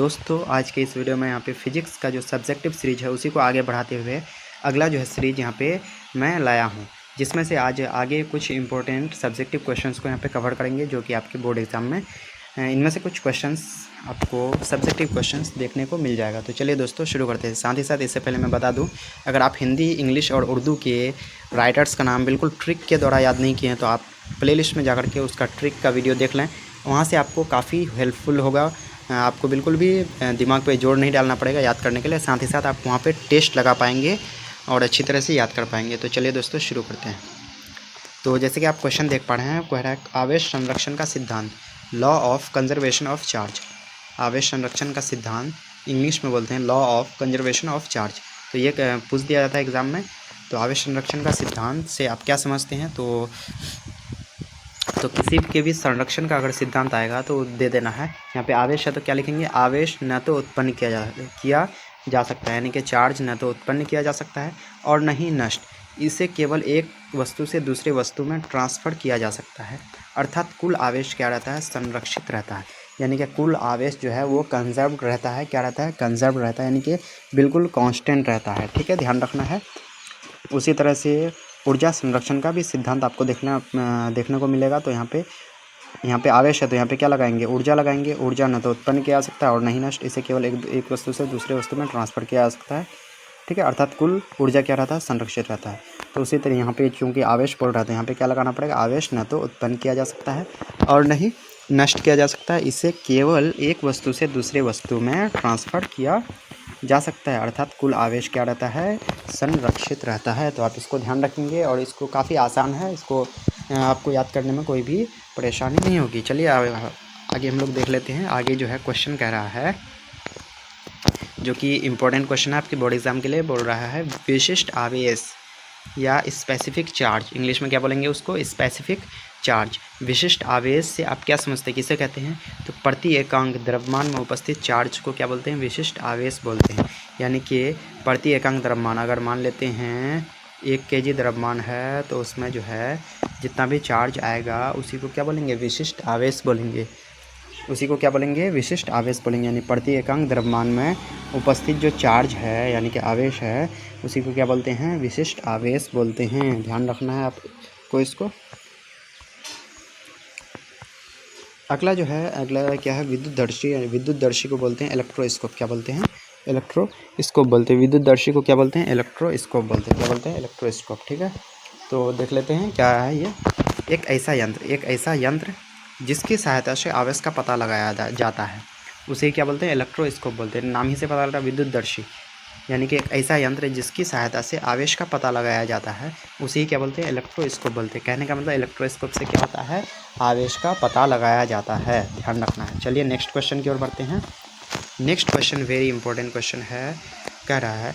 दोस्तों आज के इस वीडियो में यहाँ पे फिजिक्स का जो सब्जेक्टिव सीरीज है उसी को आगे बढ़ाते हुए अगला जो है सीरीज यहाँ पे मैं लाया हूँ, जिसमें से आज आगे कुछ इंपॉर्टेंट सब्जेक्टिव क्वेश्चंस को यहाँ पे कवर करेंगे जो कि आपके बोर्ड एग्जाम में इनमें से कुछ क्वेश्चंस आपको सब्जेक्टिव क्वेश्चंस देखने को मिल जाएगा। तो चलिए दोस्तों शुरू करते हैं। साथ ही साथ इससे पहले मैं बता दूँ, अगर आप हिंदी, इंग्लिश और उर्दू के राइटर्स का नाम बिल्कुल ट्रिक के द्वारा याद नहीं किए हैं तो आप प्लेलिस्ट में जाकर के उसका ट्रिक का वीडियो देख लें, वहाँ से आपको काफ़ी हेल्पफुल होगा। आपको बिल्कुल भी दिमाग पे जोर नहीं डालना पड़ेगा याद करने के लिए। साथ ही साथ आप वहाँ पे टेस्ट लगा पाएंगे और अच्छी तरह से याद कर पाएंगे। तो चलिए दोस्तों शुरू करते हैं। तो जैसे कि आप क्वेश्चन देख पा रहे हैं, कह रहा है आवेश संरक्षण का सिद्धांत, law of conservation of charge. आवेश संरक्षण का सिद्धांत इंग्लिश में बोलते हैं law of conservation of charge. तो ये पूछ दिया जाता है एग्ज़ाम में। तो आवेश संरक्षण का सिद्धांत से आप क्या समझते हैं? तो किसी के भी संरक्षण का अगर सिद्धांत आएगा तो दे देना है। यहाँ पे आवेश है तो क्या लिखेंगे? आवेश न तो उत्पन्न किया जा सकता है, यानी कि चार्ज न तो उत्पन्न किया जा सकता है और न ही नष्ट, इसे केवल एक वस्तु से दूसरे वस्तु में ट्रांसफ़र किया जा सकता है। अर्थात कुल आवेश क्या रहता है? संरक्षित रहता है, यानी कि कुल आवेश जो है वो कंजर्व्ड रहता है। क्या रहता है? कंजर्व्ड रहता है, यानी कि बिल्कुल कांस्टेंट रहता है। ठीक है, ध्यान रखना है। उसी तरह से ऊर्जा संरक्षण का भी सिद्धांत आपको देखने को मिलेगा। तो यहाँ पे आवेश है तो यहाँ पे क्या लगाएंगे? ऊर्जा लगाएंगे। ऊर्जा न तो उत्पन्न किया जा सकता है और नहीं नष्ट, इसे केवल एक वस्तु से दूसरे वस्तु में ट्रांसफ़र किया जा सकता है। ठीक है, अर्थात कुल ऊर्जा क्या रहता है? संरक्षित रहता है। तो उसी तरह यहाँ पे चूँकि आवेश बोल रहा था, यहाँ पे क्या लगाना पड़ेगा? आवेश न तो उत्पन्न किया जा सकता है और न ही नष्ट किया जा सकता है, इसे केवल एक वस्तु से दूसरे वस्तु में ट्रांसफ़र किया जा सकता है। अर्थात कुल आवेश क्या रहता है? संरक्षित रहता है। तो आप इसको ध्यान रखेंगे और इसको काफ़ी आसान है, इसको आपको याद करने में कोई भी परेशानी नहीं होगी। चलिए आगे हम लोग देख लेते हैं। आगे जो है क्वेश्चन कह रहा है, जो कि इम्पोर्टेंट क्वेश्चन है आपके बोर्ड एग्जाम के लिए, बोल रहा है विशिष्ट आवेश या स्पेसिफिक चार्ज। इंग्लिश में क्या बोलेंगे उसको? Specific charge. विशिष्ट आवेश से आप क्या समझते हैं, किसे कहते हैं? तो प्रति एकांक द्रव्यमान में उपस्थित चार्ज को क्या बोलते हैं? विशिष्ट आवेश बोलते हैं। यानी कि प्रति एकांक द्रव्यमान, अगर मान लेते हैं 1 kg द्रव्यमान है तो उसमें जो है जितना भी चार्ज आएगा उसी को क्या बोलेंगे? विशिष्ट आवेश बोलेंगे। उसी को क्या बोलेंगे? विशिष्ट आवेश बोलेंगे। यानी प्रति एकांक द्रव्यमान में उपस्थित जो चार्ज है यानी कि आवेश है उसी को क्या बोलते हैं? विशिष्ट आवेश बोलते हैं। ध्यान रखना है आपको इसको। अगला क्या है? विद्युतदर्शी। विद्युतदर्शी को बोलते हैं इलेक्ट्रोस्कोप। क्या बोलते हैं? इलेक्ट्रोस्कोप बोलते हैं। विद्युतदर्शी को क्या बोलते हैं? इलेक्ट्रोस्कोप बोलते हैं। क्या बोलते हैं? इलेक्ट्रोस्कोप। ठीक है, तो देख लेते हैं क्या है ये। एक ऐसा यंत्र जिसकी सहायता से आवेश का पता लगाया जाता है उसे क्या बोलते हैं? इलेक्ट्रोस्कोप बोलते हैं। नाम ही से पता लग रहा है विद्युतदर्शी, यानी कि एक ऐसा यंत्र जिसकी सहायता से आवेश का पता लगाया जाता है उसे क्या बोलते हैं? इलेक्ट्रोस्कोप बोलते हैं। कहने का मतलब इलेक्ट्रोस्कोप से क्या होता है? आवेश का पता लगाया जाता है। ध्यान रखना है। चलिए नेक्स्ट क्वेश्चन की ओर बढ़ते हैं। Next question very important question है। कह रहा है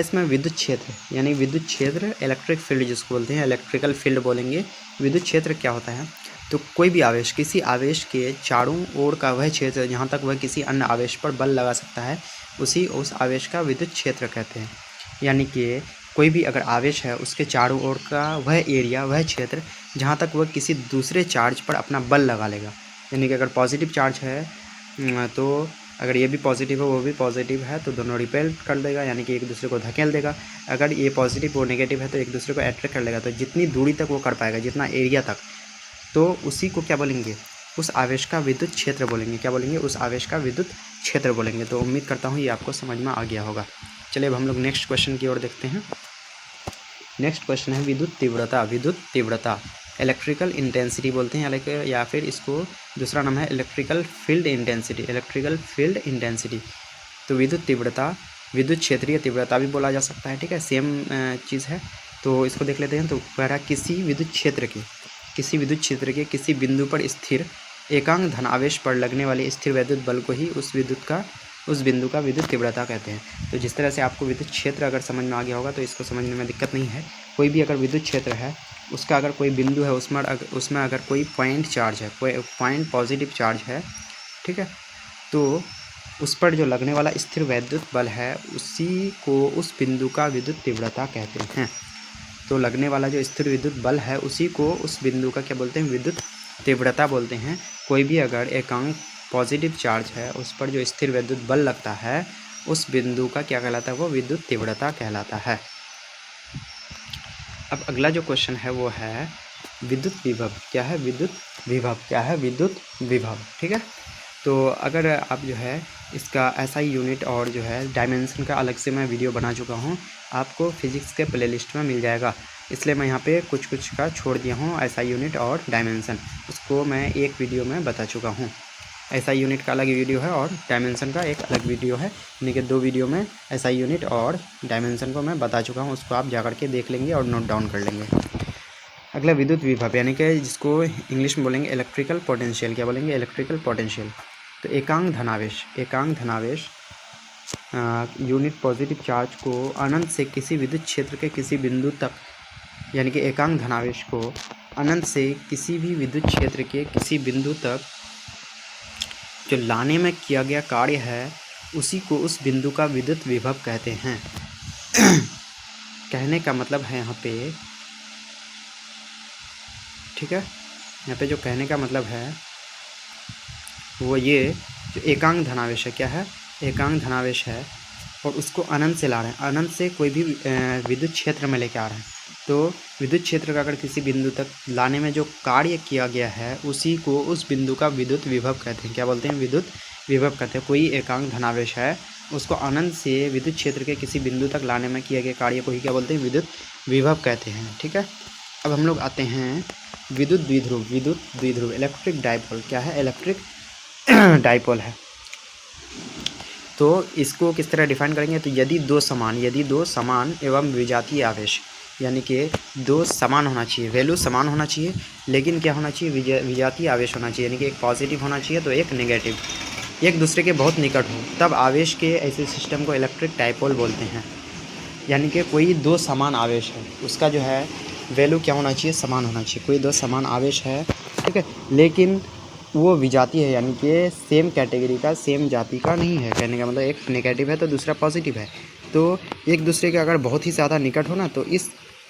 इसमें विद्युत क्षेत्र, यानी विद्युत क्षेत्र, इलेक्ट्रिक फील्ड जिसको बोलते हैं, इलेक्ट्रिकल फील्ड बोलेंगे। विद्युत क्षेत्र क्या होता है? तो कोई भी आवेश, किसी आवेश के चारों ओर का वह क्षेत्र जहाँ तक वह किसी अन्य आवेश पर बल लगा सकता है उस आवेश का विद्युत क्षेत्र कहते हैं। यानी कि कोई भी अगर आवेश है उसके चारों ओर का वह एरिया, वह क्षेत्र जहाँ तक वह किसी दूसरे चार्ज पर अपना बल लगा लेगा। यानी कि अगर पॉजिटिव चार्ज है तो अगर ये भी पॉजिटिव है वो भी पॉजिटिव है तो दोनों रिपेल कर देगा, यानी कि एक दूसरे को धकेल देगा। अगर ये पॉजिटिव और नेगेटिव है तो एक दूसरे को अट्रैक्ट कर लेगा। तो जितनी दूरी तक वो कर पाएगा, जितना एरिया तक, तो उसी को क्या बोलेंगे? उस आवेश का विद्युत क्षेत्र बोलेंगे। क्या बोलेंगे? उस आवेश का विद्युत क्षेत्र बोलेंगे। तो उम्मीद करता हूँ ये आपको समझ में आ गया होगा। चलिए अब हम लोग नेक्स्ट क्वेश्चन की ओर देखते हैं। नेक्स्ट क्वेश्चन है विद्युत तीव्रता। विद्युत तीव्रता इलेक्ट्रिकल इंटेंसिटी बोलते हैं, या फिर इसको दूसरा नाम है electrical field intensity. Electrical field intensity. तो विद्युत तीव्रता विद्युत क्षेत्रीय तीव्रता भी बोला जा सकता है। ठीक है, सेम चीज़ है। तो इसको देख लेते हैं। तो कह रहा किसी विद्युत क्षेत्र के किसी बिंदु पर स्थिर एकांक धन आवेश पर लगने वाले स्थिर वैद्युत बल को ही उस बिंदु का विद्युत तीव्रता कहते हैं। तो जिस तरह से आपको विद्युत क्षेत्र अगर समझ में आ गया होगा तो इसको समझने में दिक्कत नहीं है। कोई भी अगर विद्युत क्षेत्र है उसका अगर कोई बिंदु है उसमें अगर कोई पॉइंट चार्ज है, कोई पॉइंट पॉजिटिव चार्ज है, ठीक है, तो उस पर जो लगने वाला स्थिर वैद्युत बल है उसी को उस बिंदु का विद्युत तीव्रता कहते हैं। तो लगने वाला जो स्थिर विद्युत बल है उसी को उस बिंदु का क्या बोलते हैं? विद्युत तीव्रता बोलते हैं। कोई भी अगर एकांक पॉजिटिव चार्ज है उस पर जो स्थिर विद्युत बल लगता है उस बिंदु का क्या कहलाता है, वो विद्युत तीव्रता कहलाता है। अब अगला जो क्वेश्चन है वो है विद्युत विभव। क्या है विद्युत विभव? क्या है विद्युत विभव? ठीक है, तो अगर आप जो है इसका एसआई यूनिट और जो है डायमेंशन का अलग से मैं वीडियो बना चुका हूँ, आपको फिजिक्स के प्लेलिस्ट में मिल जाएगा, इसलिए मैं यहाँ पे कुछ कुछ का छोड़ दिया हूँ। एसआई यूनिट और डायमेंशन उसको मैं एक वीडियो में बता चुका हूँ। एसआई यूनिट का अलग वीडियो है और डायमेंशन का एक अलग वीडियो है, यानी कि 2 वीडियो में एसआई यूनिट और डायमेंशन को मैं बता चुका हूँ, उसको आप जाकर के देख लेंगे और नोट डाउन कर लेंगे। अगला विद्युत विभव, यानी कि जिसको इंग्लिश में बोलेंगे इलेक्ट्रिकल पोटेंशियल। क्या बोलेंगे? Electrical potential. तो एकांक धनावेश यूनिट पॉजिटिव चार्ज को अनंत से किसी विद्युत क्षेत्र के किसी बिंदु तक, यानी कि एकांक धनावेश को अनंत से किसी भी विद्युत क्षेत्र के किसी बिंदु तक जो लाने में किया गया कार्य है उसी को उस बिंदु का विद्युत विभव कहते हैं। कहने का मतलब है यहाँ पे, ठीक है, यहाँ पे जो कहने का मतलब है वो ये, जो एकांक धनावेश है, क्या है? एकांक धनावेश है और उसको अनंत से ला रहे हैं, अनंत से कोई भी विद्युत क्षेत्र में लेके आ रहे हैं, तो विद्युत क्षेत्र का अगर किसी बिंदु तक लाने में जो कार्य किया गया है उसी को उस बिंदु का विद्युत विभव कहते हैं। क्या बोलते हैं? विद्युत विभव कहते हैं। कोई एकांक धनावेश है उसको अनंत से विद्युत क्षेत्र के किसी बिंदु तक लाने में किया गया कार्य को ही क्या बोलते हैं? विद्युत विभव कहते हैं। ठीक है, अब हम लोग आते हैं विद्युत द्विध्रुव इलेक्ट्रिक डाइपोल। क्या है? इलेक्ट्रिक डाइपोल है। तो इसको किस तरह डिफाइन करेंगे? तो यदि दो समान एवं विजातीय आवेश, यानी कि दो समान होना चाहिए, वैल्यू समान होना चाहिए, लेकिन क्या होना चाहिए? विजातीय आवेश होना चाहिए, यानी कि एक पॉजिटिव होना चाहिए तो एक नेगेटिव, एक दूसरे के बहुत निकट हो, तब आवेश के ऐसे सिस्टम को इलेक्ट्रिक डाइपोल बोलते हैं। यानी कि कोई दो समान आवेश है, उसका जो है वैल्यू क्या होना चाहिए? समान होना चाहिए। कोई दो समान आवेश है, ठीक है, लेकिन वो विजातीय है, यानी कि सेम कैटेगरी का, सेम जाति का नहीं है। कहने का मतलब एक नेगेटिव है तो दूसरा पॉजिटिव है, तो एक दूसरे के अगर बहुत ही ज़्यादा निकट हो ना, तो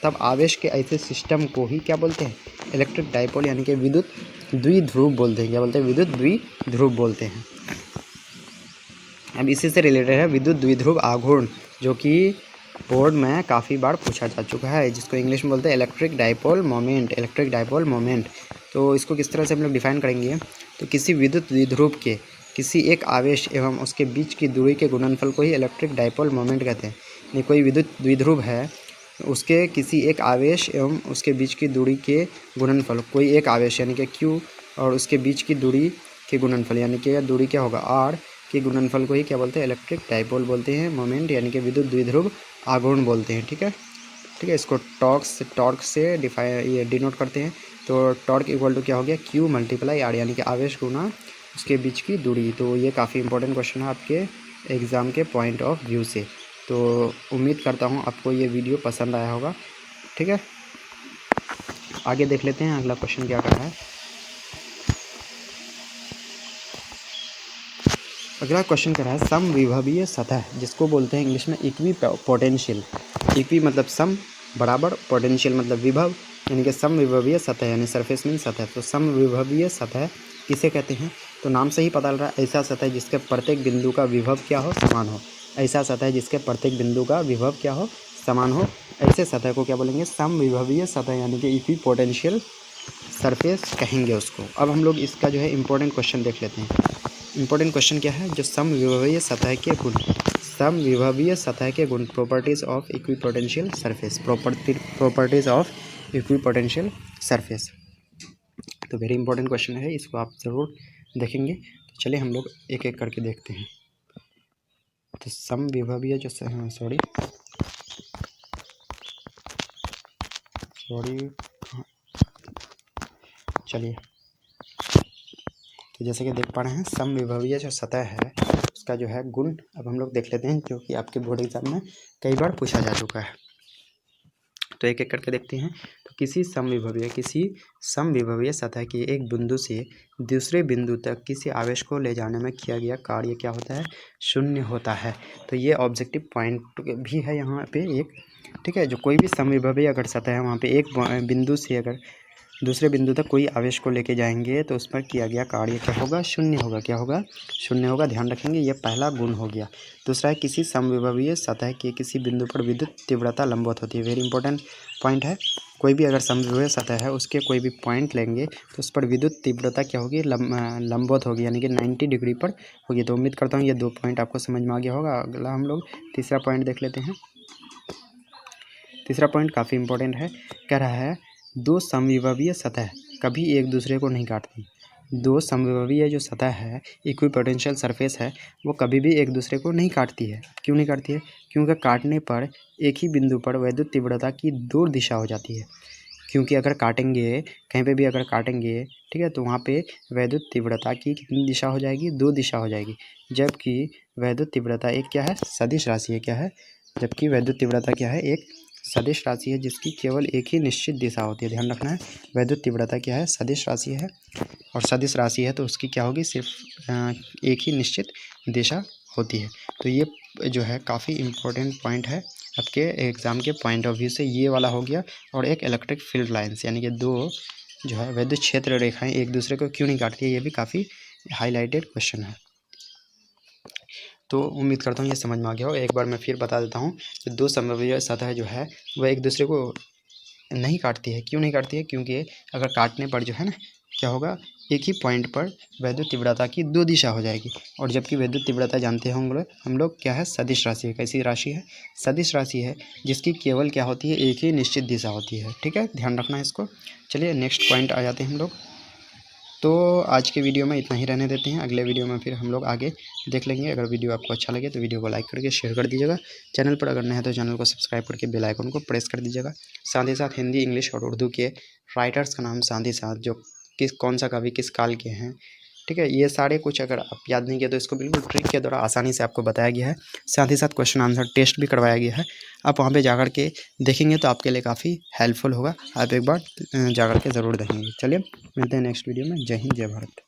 तब आवेश के ऐसे सिस्टम को ही क्या बोलते हैं? इलेक्ट्रिक डाइपोल, यानी कि विद्युत द्विध्रुव बोलते हैं। क्या बोलते हैं? विद्युत द्विध्रुव बोलते हैं। अब इसी से रिलेटेड है विद्युत द्विध्रुव आघूर्ण, जो कि बोर्ड में काफ़ी बार पूछा जा चुका है, जिसको इंग्लिश में बोलते हैं electric dipole moment. Electric dipole moment, तो इसको किस तरह से हम लोग डिफाइन करेंगे? तो किसी विद्युत द्विध्रुव के किसी एक आवेश एवं उसके बीच की दूरी के गुणनफल को ही इलेक्ट्रिक डाइपोल मोमेंट कहते हैं। नहीं, कोई विद्युत द्विध्रुव है, उसके किसी एक आवेश एवं उसके बीच की दूरी के गुणनफल, कोई एक आवेश यानी कि Q और उसके बीच की दूरी के गुणनफल, यानी कि दूरी क्या होगा? R के गुणनफल को ही क्या बोलते हैं? इलेक्ट्रिक डाइपोल बोलते हैं। मोमेंट यानी कि विद्युत द्विध्रुव आघूर्ण बोलते हैं। ठीक है, इसको टॉर्क से ये डिनोट करते हैं। तो टॉर्क इक्वल टू क्या हो गया? Q मल्टीप्लाई R, यानी कि आवेश गुना उसके बीच की दूरी। तो ये काफ़ी इंपॉर्टेंट क्वेश्चन है आपके एग्ज़ाम के पॉइंट ऑफ व्यू से। तो उम्मीद करता हूँ आपको ये वीडियो पसंद आया होगा। ठीक है, आगे देख लेते हैं अगला क्वेश्चन क्या कर रहा है। अगला क्वेश्चन कर रहा है समविभवीय सतह, जिसको बोलते हैं इंग्लिश में इक्वी पोटेंशियल। इक्वी मतलब सम, बराबर, पोटेंशियल मतलब विभव, यानी कि समविभवीय सतह, यानी सरफेस मीन सतह। तो समविभवीय सतह किसे कहते हैं? तो नाम से ही पता लग रहा है, ऐसा सतह जिसके प्रत्येक बिंदु का विभव क्या हो? समान हो। ऐसा सतह जिसके प्रत्येक बिंदु का विभव क्या हो? समान हो। ऐसे सतह को क्या बोलेंगे? समविभवीय सतह, यानी कि इक्वी पोटेंशियल सरफेस कहेंगे उसको। अब हम लोग इसका जो है इंपॉर्टेंट क्वेश्चन देख लेते हैं। इंपॉर्टेंट क्वेश्चन क्या है? जो समविभवीय सतह के गुण, समविभवीय सतह के गुण, properties of equipotential surface, properties of equipotential surface. तो वेरी इंपॉर्टेंट क्वेश्चन है, इसको आप ज़रूर देखेंगे। तो चलिए हम लोग एक एक करके देखते हैं। तो समविभवीय जो सॉरी चलिए, तो जैसे कि देख पा रहे हैं समविभवीय जो सतह है उसका जो है गुण अब हम लोग देख लेते हैं, जो कि आपके बोर्ड एग्जाम में कई बार पूछा जा चुका है। तो एक एक करके देखते हैं। तो किसी समविभवीय सतह की एक बिंदु से दूसरे बिंदु तक किसी आवेश को ले जाने में किया गया कार्य क्या होता है? शून्य होता है। तो ये ऑब्जेक्टिव पॉइंट भी है यहाँ पे एक। ठीक है, जो कोई भी समविभवीय अगर सतह है वहाँ पे एक बिंदु से अगर दूसरे बिंदु तक कोई आवेश को लेके जाएंगे तो उस पर किया गया कार्य क्या होगा, शून्य होगा। क्या होगा, शून्य होगा, ध्यान रखेंगे, ये पहला गुण हो गया। दूसरा है किसी समविभवीय सतह के किसी बिंदु पर विद्युत तीव्रता लंबवत होती है। वेरी इंपॉर्टेंट पॉइंट है। कोई भी अगर समविभवीय सतह है उसके कोई भी पॉइंट लेंगे तो उस पर विद्युत तीव्रता क्या होगी, लंबवत होगी, यानी कि 90 डिग्री पर होगी। तो उम्मीद करता हूँ ये 2 पॉइंट आपको समझ में आ गया होगा। अगला हम लोग तीसरा पॉइंट देख लेते हैं। तीसरा पॉइंट काफ़ी इंपॉर्टेंट है। कह रहा है दो समविभवीय सतह कभी एक दूसरे को नहीं काटती। दो समविभवीय जो सतह है, इक्विपोटेंशियल सरफेस है, वो कभी भी एक दूसरे को नहीं काटती है। क्यों नहीं काटती है? क्योंकि काटने पर एक ही बिंदु पर वैद्युत तीव्रता की दो दिशा हो जाती है। क्योंकि अगर काटेंगे, कहीं पे भी अगर काटेंगे, ठीक है, तो वहाँ पे वैद्युत तीव्रता की कितनी दिशा हो जाएगी, दो दिशा हो जाएगी। जबकि वैद्युत तीव्रता एक क्या है, सदिश राशि है। क्या है? जबकि वैद्युत तीव्रता क्या है, एक सदिश राशि है जिसकी केवल एक ही निश्चित दिशा होती है। ध्यान रखना है, वैद्युत तीव्रता क्या है, सदिश राशि है, और सदिश राशि है तो उसकी क्या होगी, सिर्फ एक ही निश्चित दिशा होती है। तो ये जो है काफ़ी इम्पोर्टेंट पॉइंट है आपके एग्ज़ाम के पॉइंट ऑफ व्यू से, ये वाला हो गया। और एक इलेक्ट्रिक फील्ड लाइन्स, यानी कि दो जो है वैद्युत क्षेत्र रेखाएं एक दूसरे को क्यों नहीं काटती है, ये भी काफ़ी हाईलाइटेड क्वेश्चन है। तो उम्मीद करता हूँ ये समझ में आ गया हो। एक बार मैं फिर बता देता हूँ कि दो समविभवीय सतह जो है वह एक दूसरे को नहीं काटती है। क्यों नहीं काटती है? क्योंकि अगर काटने पर जो है ना, क्या होगा, एक ही पॉइंट पर वैद्युत तीव्रता की दो दिशा हो जाएगी। और जबकि वैद्युत तीव्रता जानते होंगे हम लोग क्या है, सदिश राशि है। कैसी राशि है? सदिश राशि है जिसकी केवल क्या होती है, एक ही निश्चित दिशा होती है। ठीक है, ध्यान रखना है इसको। चलिए नेक्स्ट पॉइंट आ जाते हैं हम लोग। तो आज के वीडियो में इतना ही रहने देते हैं। अगले वीडियो में फिर हम लोग आगे देख लेंगे। अगर वीडियो आपको अच्छा लगे तो वीडियो को लाइक करके शेयर कर दीजिएगा। चैनल पर अगर नए हैं तो चैनल को सब्सक्राइब करके बेल आइकन को प्रेस कर दीजिएगा। साथ ही साथ हिंदी, इंग्लिश और उर्दू के राइटर्स का नाम साथ ही साथ जो कौन सा कवि किस काल के हैं, ठीक है, ये सारे कुछ अगर आप याद नहीं किए तो इसको बिल्कुल ट्रिक के द्वारा आसानी से आपको बताया गया है। साथ ही साथ क्वेश्चन आंसर टेस्ट भी करवाया गया है। आप वहाँ पे जाकर के देखेंगे तो आपके लिए काफ़ी हेल्पफुल होगा। आप एक बार जाकर के ज़रूर देखेंगे। चलिए मिलते हैं नेक्स्ट वीडियो में। जय हिंद, जय भारत।